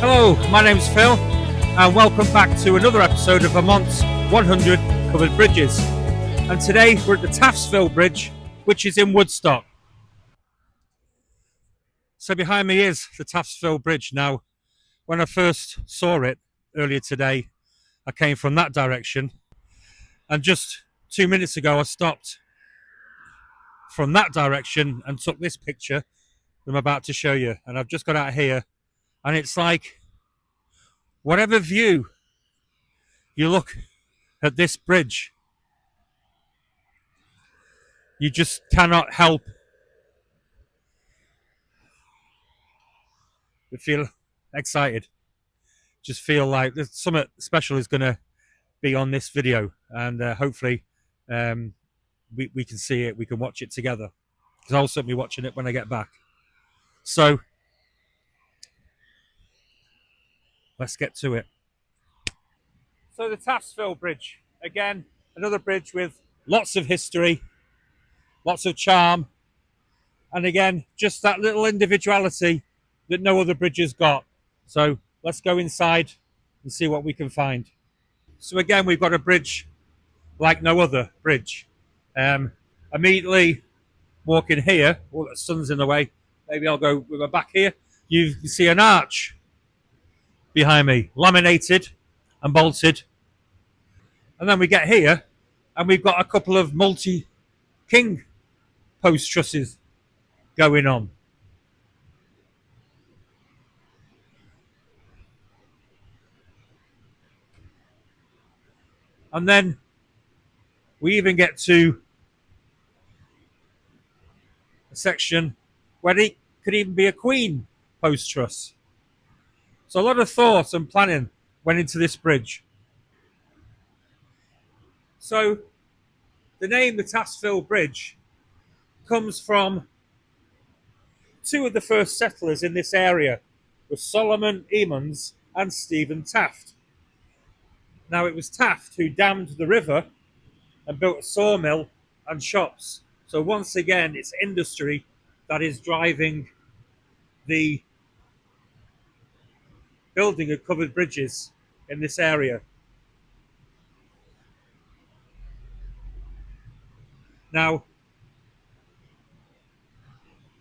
Hello, my name's Phil, and welcome back to another episode of Vermont's 100 Covered Bridges. And today we're at the Taftsville Bridge, which is in Woodstock. So behind me is the Taftsville Bridge. Now, when I first saw it earlier today, I came from that direction, and just 2 minutes ago I stopped from that direction and took this picture that I'm about to show you. And I've just got out here, and it's like whatever view you look at this bridge, you just cannot help but feel excited. Just feel like there's something special is going to be on this video, and hopefully we can see it, we can watch it together, because I'll certainly be watching it when I get back. So let's get to it. So the Taftsville Bridge, again, another bridge with lots of history, lots of charm, and again, just that little individuality that no other bridge has got. So let's go inside and see what we can find. So again, we've got a bridge like no other bridge. Immediately walking here, oh, the sun's in the way, maybe I'll go with my back here. You can see an arch behind me, laminated and bolted. And then we get here and we've got a couple of multi-king post trusses going on. And then we even get to a section where it could even be a queen post truss. So a lot of thought and planning went into this bridge. So the name, the Taftsville Bridge, comes from two of the first settlers in this area, were Solomon Emmons and Stephen Taft. Now, it was Taft who dammed the river and built a sawmill and shops. So once again, it's industry that is driving the building of covered bridges in this area. Now,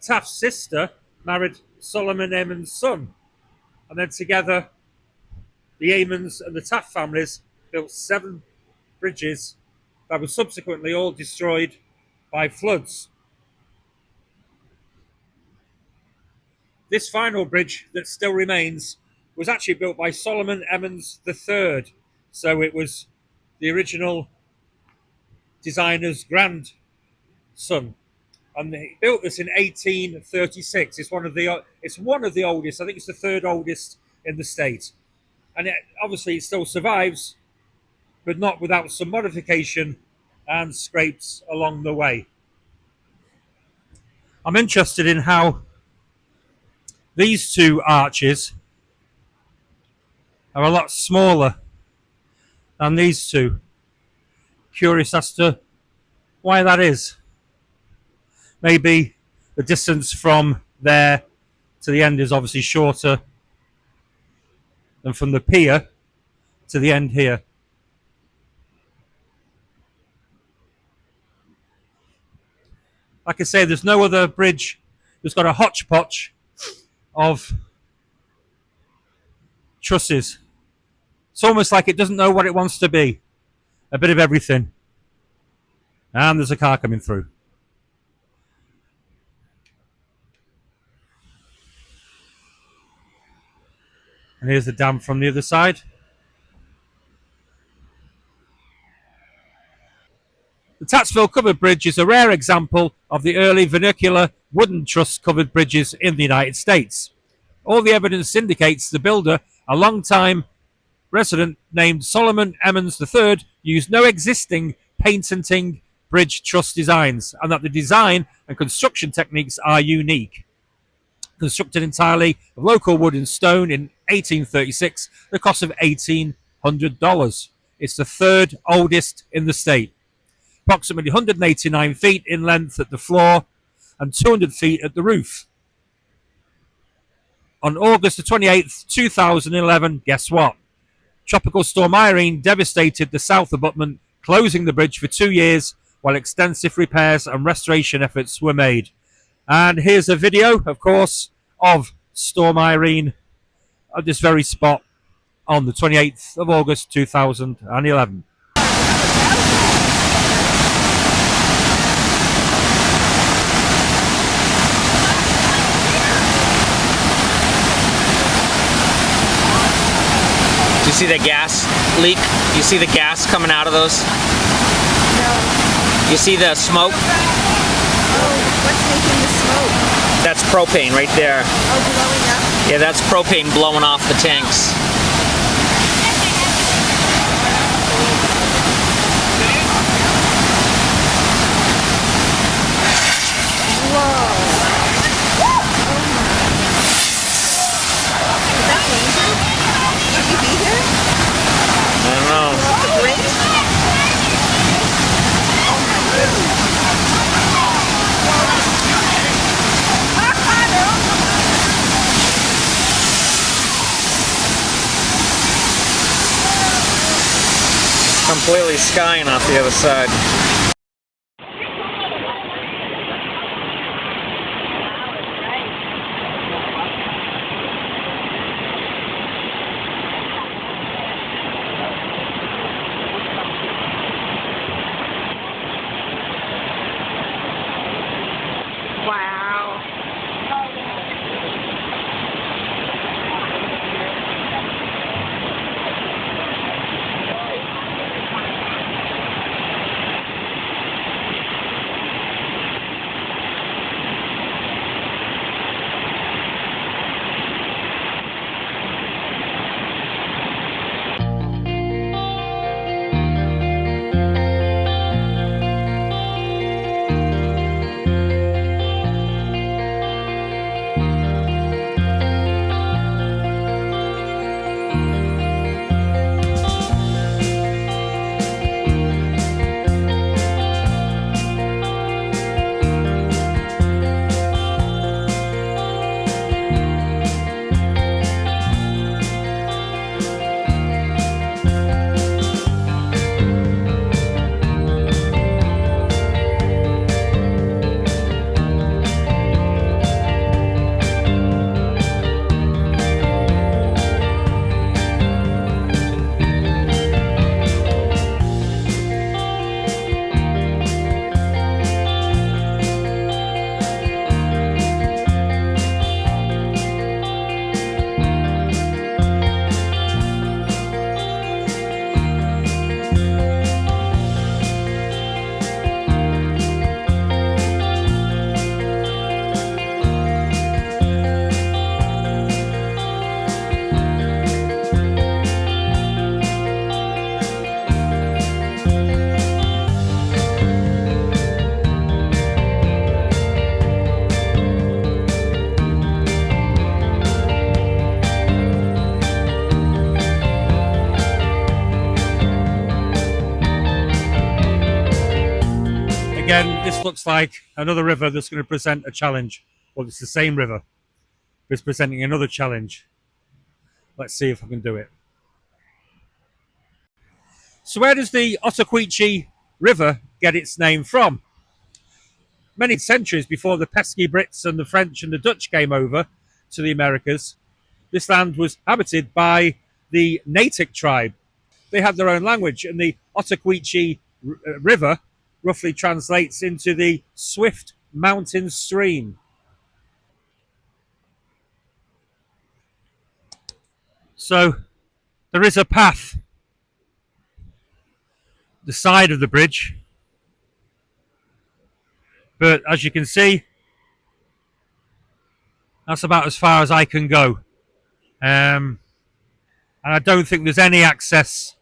Taft's sister married Solomon Emmons' son, and then together the Emmons and the Taft families built 7 bridges that were subsequently all destroyed by floods. This final bridge that still remains was actually built by Solomon Emmons III. So it was the original designer's grandson. And he built this in 1836. It's one of the oldest. I think it's the 3rd oldest in the state. And obviously it still survives, but not without some modification and scrapes along the way. I'm interested in how these two arches are a lot smaller than these two. Curious as to why that is. Maybe the distance from there to the end is obviously shorter than from the pier to the end here. Like I say, there's no other bridge that's got a hodgepodge of trusses. It's almost like it doesn't know what it wants to be. A bit of everything. And there's a car coming through. And here's the dam from the other side. The Taftsville Covered Bridge is a rare example of the early vernacular wooden truss covered bridges in the United States. All the evidence indicates the builder, a long-time resident named Solomon Emmons III, used no existing patenting bridge truss designs, and that the design and construction techniques are unique. Constructed entirely of local wood and stone in 1836, the cost of $1,800. It's the 3rd oldest in the state. Approximately 189 feet in length at the floor and 200 feet at the roof. On August the 28th, 2011, guess what? Tropical Storm Irene devastated the south abutment, closing the bridge for 2 years while extensive repairs and restoration efforts were made. And here's a video, of course, of Storm Irene at this very spot on the 28th of August 2011. Do you see the gas leak? You see the gas coming out of those? No. You see the smoke? Oh, what's making the smoke? That's propane right there. Oh, blowing up? Yeah, that's propane blowing off the tanks. Whoa. Is that dangerous? Should we be here? I don't know. Off the bridge? Oh my goodness. Completely skying off the other side. Wow. Again, this looks like another river that's going to present a challenge. Well, it's the same river, but it's presenting another challenge. Let's see if I can do it. So where does the Ottauquechee River get its name from? Many centuries before the pesky Brits and the French and the Dutch came over to the Americas, this land was habited by the Natick tribe. They had their own language, and the Ottauquechee River roughly translates into the swift mountain stream. So there is a path the side of the bridge, but as you can see, that's about as far as I can go, and I don't think there's any access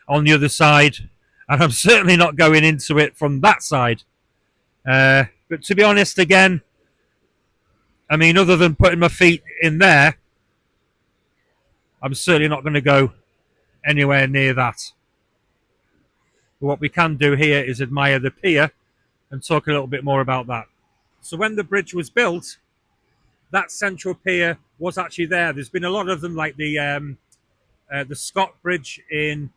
on the other side, and I'm certainly not going into it from that side. But to be honest, again, I mean, other than putting my feet in there, I'm certainly not going to go anywhere near that. But what we can do here is admire the pier and talk a little bit more about that. So when the bridge was built, that central pier was actually there. There's been a lot of them, like the Scott Bridge in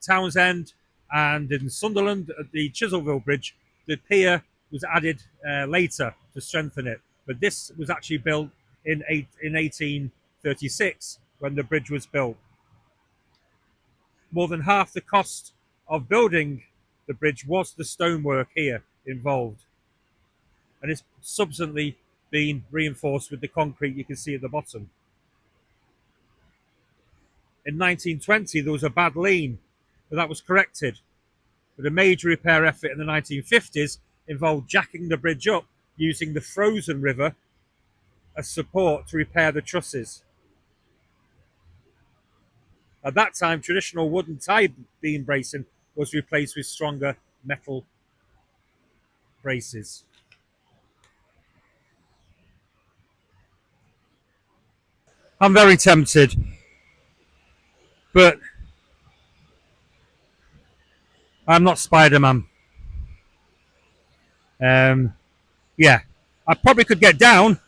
Townsend and in Sunderland, the Chiselville Bridge. The pier was added later to strengthen it, but this was actually built in 1836 when the bridge was built. More than half the cost of building the bridge was the stonework here involved, and it's subsequently been reinforced with the concrete you can see at the bottom. In 1920 there was a bad lean, but that was corrected. But a major repair effort in the 1950s involved jacking the bridge up using the frozen river as support to repair the trusses. At that time, traditional wooden tie beam bracing was replaced with stronger metal braces. I'm very tempted, but I'm not Spider-Man. Yeah, I probably could get down,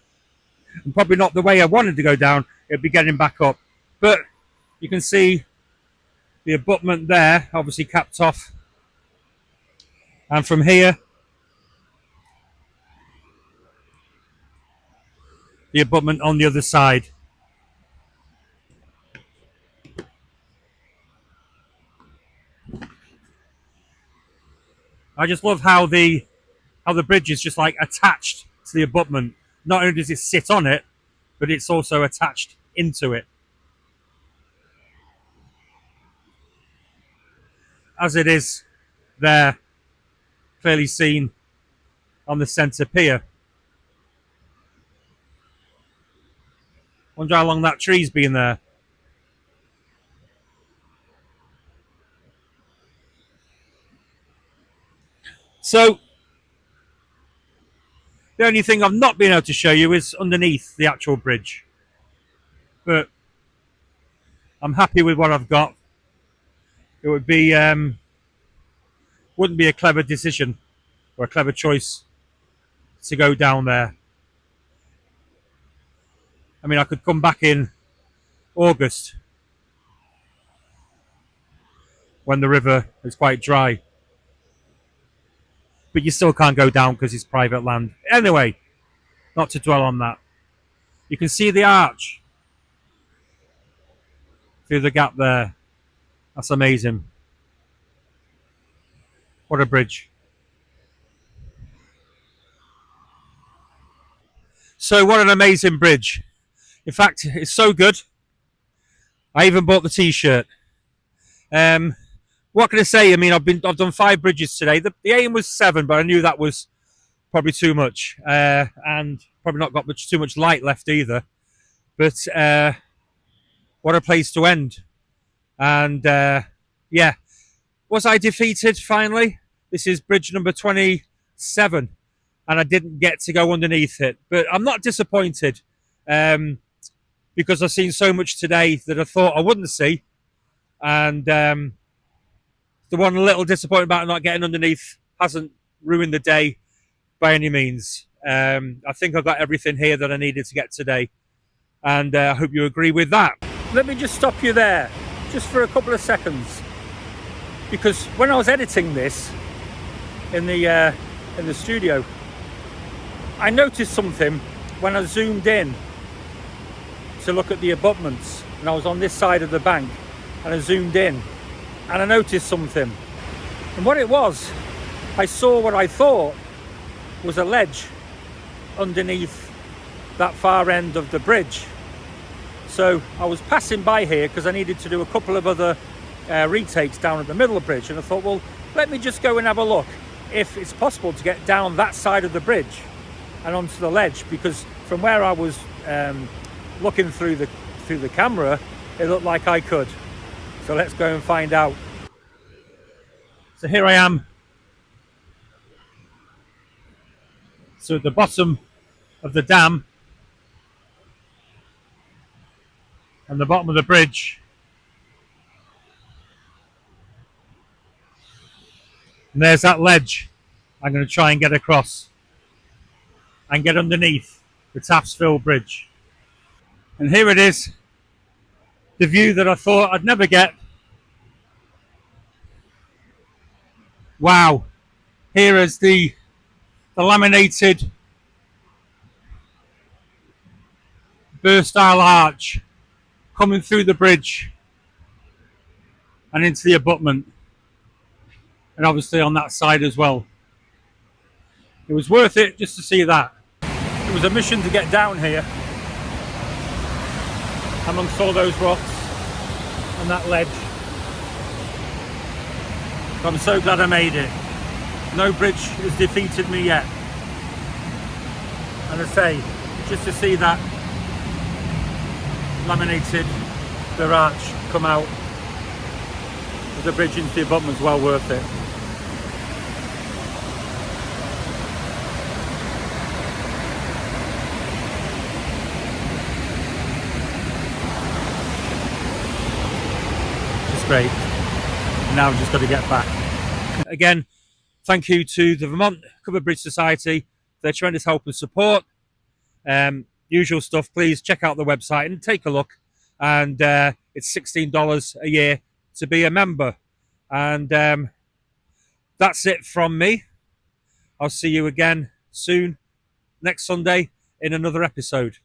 and probably not the way I wanted to go down. It'd be getting back up, but you can see the abutment there, obviously capped off, and from here, the abutment on the other side. I just love how the bridge is just like attached to the abutment. Not only does it sit on it, but it's also attached into it, as it is there, clearly seen on the centre pier. Wonder how long that tree's been there. So the only thing I've not been able to show you is underneath the actual bridge, but I'm happy with what I've got. It would be wouldn't be a clever decision or a clever choice to go down there. I mean, I could come back in August when the river is quite dry, but you still can't go down because it's private land. Anyway, not to dwell on that. You can see the arch through the gap there. That's amazing. What a bridge. So what an amazing bridge. In fact, it's so good, I even bought the t-shirt. What can I say? I mean, I've done 5 bridges today. The aim was 7, but I knew that was probably too much, and probably not got too much light left either. But what a place to end. And yeah, was I defeated finally? This is bridge number 27, and I didn't get to go underneath it. But I'm not disappointed, because I've seen so much today that I thought I wouldn't see. And the one little disappointment about not getting underneath hasn't ruined the day by any means. I think I got everything here that I needed to get today, and I hope you agree with that. Let me just stop you there, just for a couple of seconds, because when I was editing this in the studio, I noticed something when I zoomed in to look at the abutments, and I was on this side of the bank, and I zoomed in, and I noticed something. And what it was, I saw what I thought was a ledge underneath that far end of the bridge. So I was passing by here because I needed to do a couple of other retakes down at the middle of the bridge, and I thought, well, let me just go and have a look if it's possible to get down that side of the bridge and onto the ledge, because from where I was looking through the camera, it looked like I could. So let's go and find out. So here I am. So at the bottom of the dam and the bottom of the bridge. And there's that ledge I'm going to try and get across and get underneath. the Taftsville Bridge. And here it is, the view that I thought I'd never get. Wow, here is the laminated burr-style arch coming through the bridge and into the abutment, and obviously on that side as well. It was worth it just to see that. It was a mission to get down here amongst all those rocks and that ledge. But I'm so glad I made it. No bridge has defeated me yet. And I say, just to see that laminated burr arch come out of the bridge into the abutment is well worth it. It's great. Now I've just got to get back. Again, thank you to the Vermont Covered Bridge Society for their tremendous help and support. Usual stuff, please check out the website and take a look. And it's $16 a year to be a member. And that's it from me. I'll see you again soon, next Sunday, in another episode.